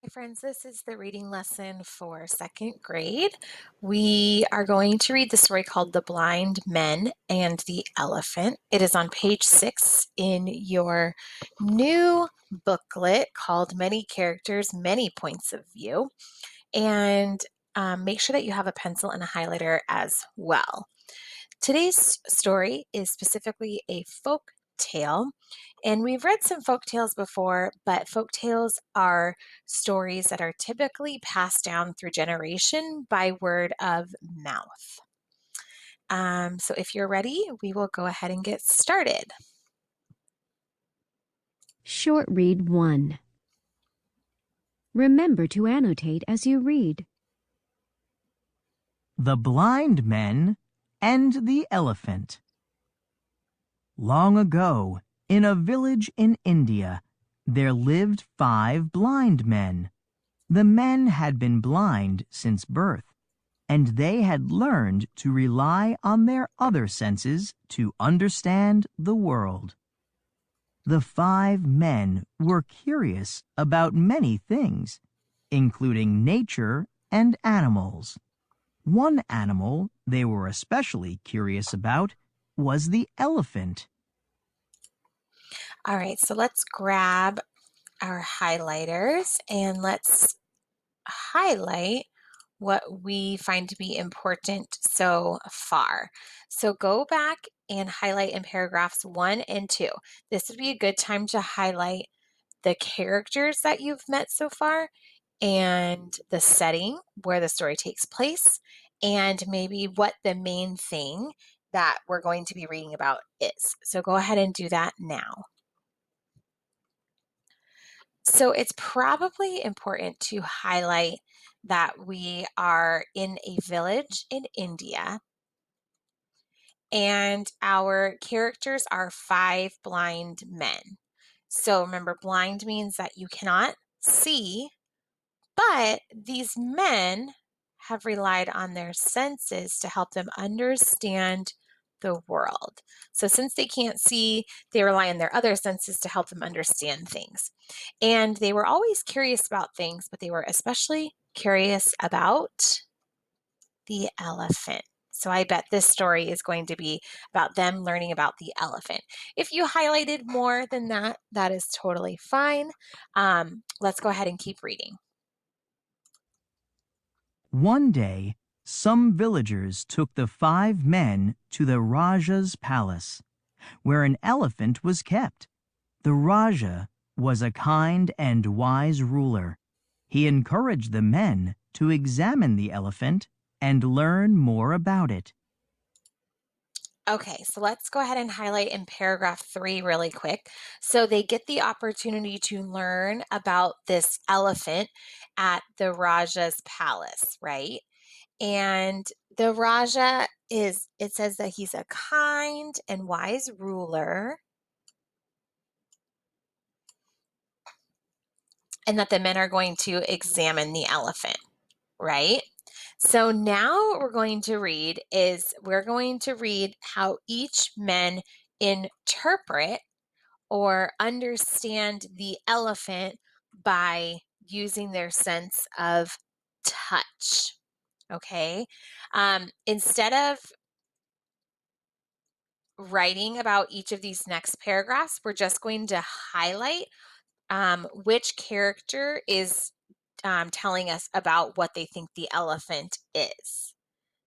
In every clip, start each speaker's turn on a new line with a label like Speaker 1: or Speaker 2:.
Speaker 1: Hi, friends. This is the reading lesson for second grade. We are going to read the story called The Blind Men and the Elephant. It is on page 6 in your new booklet called Many Characters, Many Points of View. And make sure that you have a pencil and a highlighter as well. Today's story is specifically a folk tale, and we've read some folk tales before, but folk tales are stories that are typically passed down through generation by word of mouth. So if you're ready, we will go ahead and get started.
Speaker 2: Short Read 1. Remember to annotate as you read.
Speaker 3: The Blind Men and the Elephant. Long ago, in a village in India, there lived 5 blind men. The men had been blind since birth, and they had learned to rely on their other senses to understand the world. The 5 men were curious about many things, including nature and animals. One animal they were especially curious about was the elephant.
Speaker 1: All right, so let's grab our highlighters and let's highlight what we find to be important so far. So go back and highlight in paragraphs 1 and 2. This would be a good time to highlight the characters that you've met so far and the setting where the story takes place and maybe what the main thing that we're going to be reading about is. So go ahead and do that now. So it's probably important to highlight that we are in a village in India and our characters are 5 blind men. So remember, blind means that you cannot see, but these men have relied on their senses to help them understand the world. So since they can't see, they rely on their other senses to help them understand things. And they were always curious about things, but they were especially curious about the elephant. So I bet this story is going to be about them learning about the elephant. If you highlighted more than that, that is totally fine. Let's go ahead and keep reading.
Speaker 3: One day, some villagers took the 5 men to the Raja's palace, where an elephant was kept. The Raja was a kind and wise ruler. He encouraged the men to examine the elephant and learn more about it.
Speaker 1: Okay, so let's go ahead and highlight in paragraph 3 really quick. So they get the opportunity to learn about this elephant at the Raja's palace, right? And the Raja it says that he's a kind and wise ruler, and that the men are going to examine the elephant, right? So now what we're going to read how each men interpret or understand the elephant by using their sense of touch. Okay. Instead of writing about each of these next paragraphs, we're just going to highlight which character is telling us about what they think the elephant is.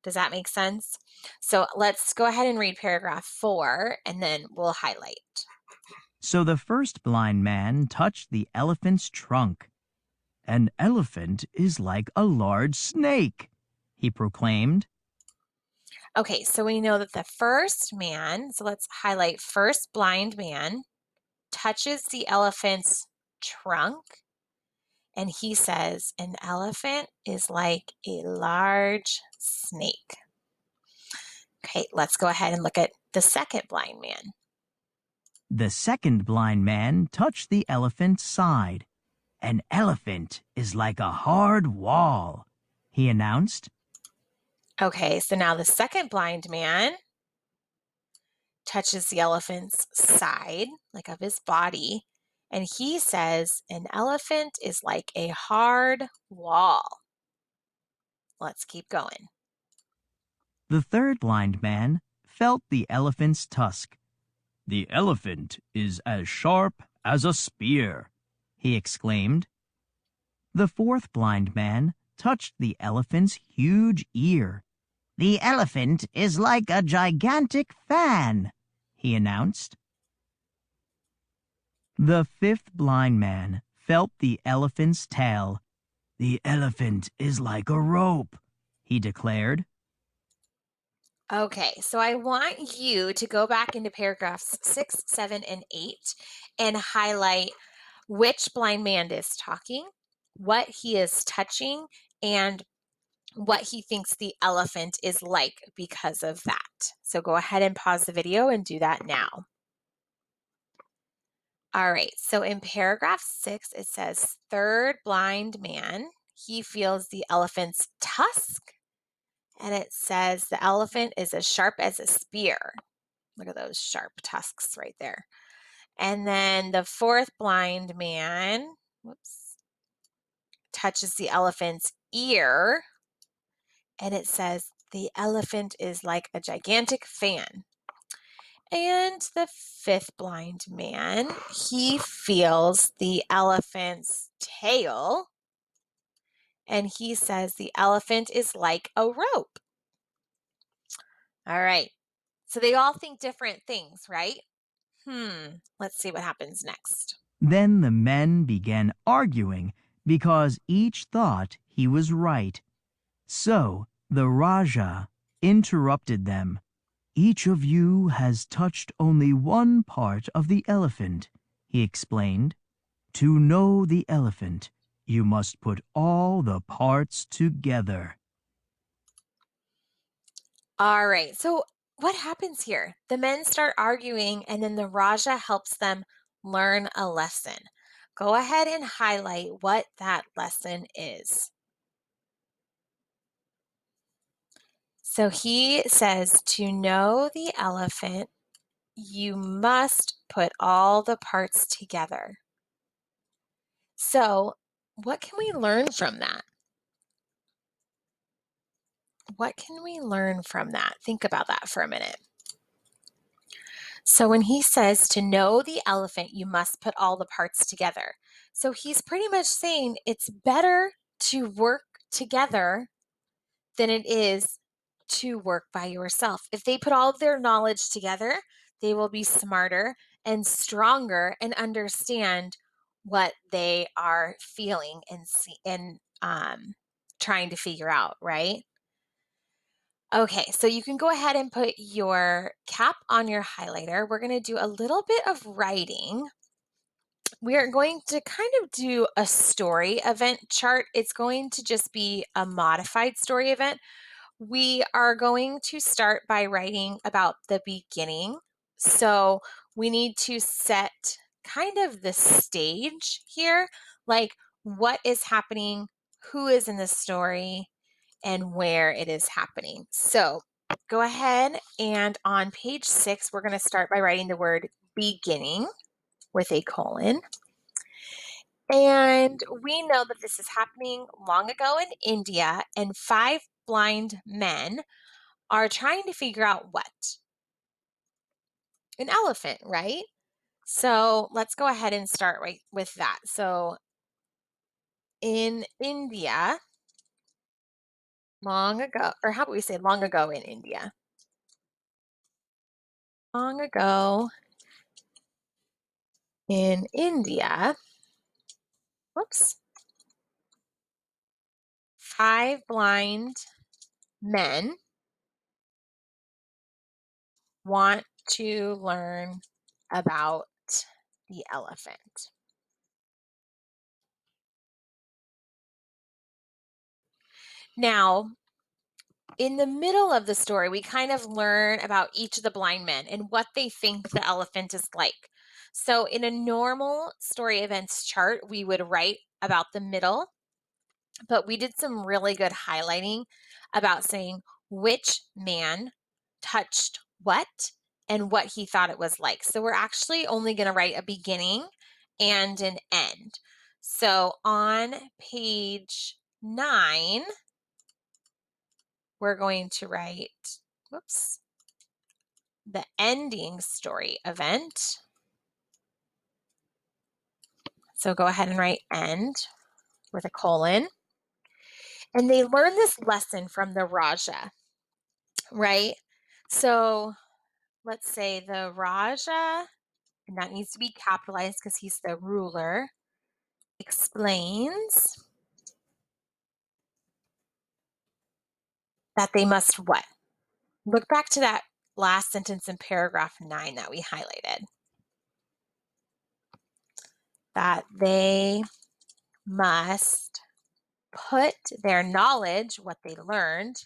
Speaker 1: Does that make sense? So let's go ahead and read paragraph 4 and then we'll highlight.
Speaker 3: So the first blind man touched the elephant's trunk. "An elephant is like a large snake," he proclaimed.
Speaker 1: Okay, so we know that the first man, so let's highlight first blind man, touches the elephant's trunk, and he says, an elephant is like a large snake. Okay, let's go ahead and look at the second blind man.
Speaker 3: The second blind man touched the elephant's side. "An elephant is like a hard wall," he announced.
Speaker 1: Okay, so now the second blind man touches the elephant's side, like of his body, And he says, an elephant is like a hard wall. Let's keep going.
Speaker 3: The third blind man felt the elephant's tusk. The elephant is as sharp as a spear, he exclaimed. The fourth blind man touched the elephant's huge ear. The elephant is like a gigantic fan, he announced. The fifth blind man felt the elephant's tail. The elephant is like a rope, he declared.
Speaker 1: Okay, so I want you to go back into paragraphs 6, 7, and 8 and highlight which blind man is talking, what he is touching, and what he thinks the elephant is like because of that. So go ahead and pause the video and do that now. All right, so in paragraph 6, it says, third blind man, he feels the elephant's tusk, and it says the elephant is as sharp as a spear. Look at those sharp tusks right there. And then the fourth blind man, whoops, touches the elephant's ear, and it says the elephant is like a gigantic fan. And the fifth blind man, he feels the elephant's tail, and he says the elephant is like a rope. All right. So they all think different things, right? Let's see what happens next.
Speaker 3: Then the men began arguing because each thought he was right. So the Rajah interrupted them. Each of you has touched only one part of the elephant, he explained. To know the elephant, you must put all the parts together.
Speaker 1: All right. So what happens here? The men start arguing, and then the Raja helps them learn a lesson. Go ahead and highlight what that lesson is. So he says to know the elephant, you must put all the parts together. So, what can we learn from that? What can we learn from that? Think about that for a minute. So when he says to know the elephant, you must put all the parts together. So he's pretty much saying it's better to work together than it is to work by yourself. If they put all of their knowledge together, they will be smarter and stronger and understand what they are feeling and trying to figure out, right? Okay, so you can go ahead and put your cap on your highlighter. We're going to do a little bit of writing. We are going to kind of do a story event chart. It's going to just be a modified story event. We are going to start by writing about the beginning. So we need to set kind of the stage here, like what is happening, who is in the story, and where it is happening. So go ahead and on page 6, we're going to start by writing the word beginning with a colon. And we know that this is happening long ago in India, and 5 blind men are trying to figure out what? An elephant, right? So let's go ahead and start right with that. So in India, long ago, or how about we say long ago in India? Long ago in India, whoops, 5 blind men want to learn about the elephant. Now, in the middle of the story, we kind of learn about each of the blind men and what they think the elephant is like. So, in a normal story events chart, we would write about the middle, but we did some really good highlighting about saying which man touched what and what he thought it was like. So, we're actually only going to write a beginning and an end. So on page 9, we're going to write, whoops, the ending story event. So go ahead and write end with a colon. And they learn this lesson from the Raja, right? So let's say the Raja, and that needs to be capitalized because he's the ruler, explains that they must what? Look back to that last sentence in paragraph 9 that we highlighted. That they must put their knowledge, what they learned,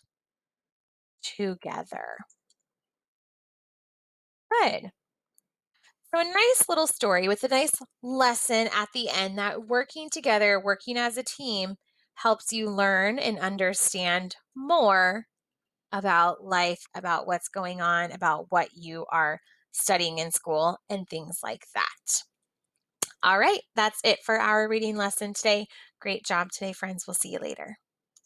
Speaker 1: together. Good. So, a nice little story with a nice lesson at the end that working together, working as a team, helps you learn and understand more about life, about what's going on, about what you are studying in school, and things like that. All right, that's it for our reading lesson today. Great job today, friends. We'll see you later.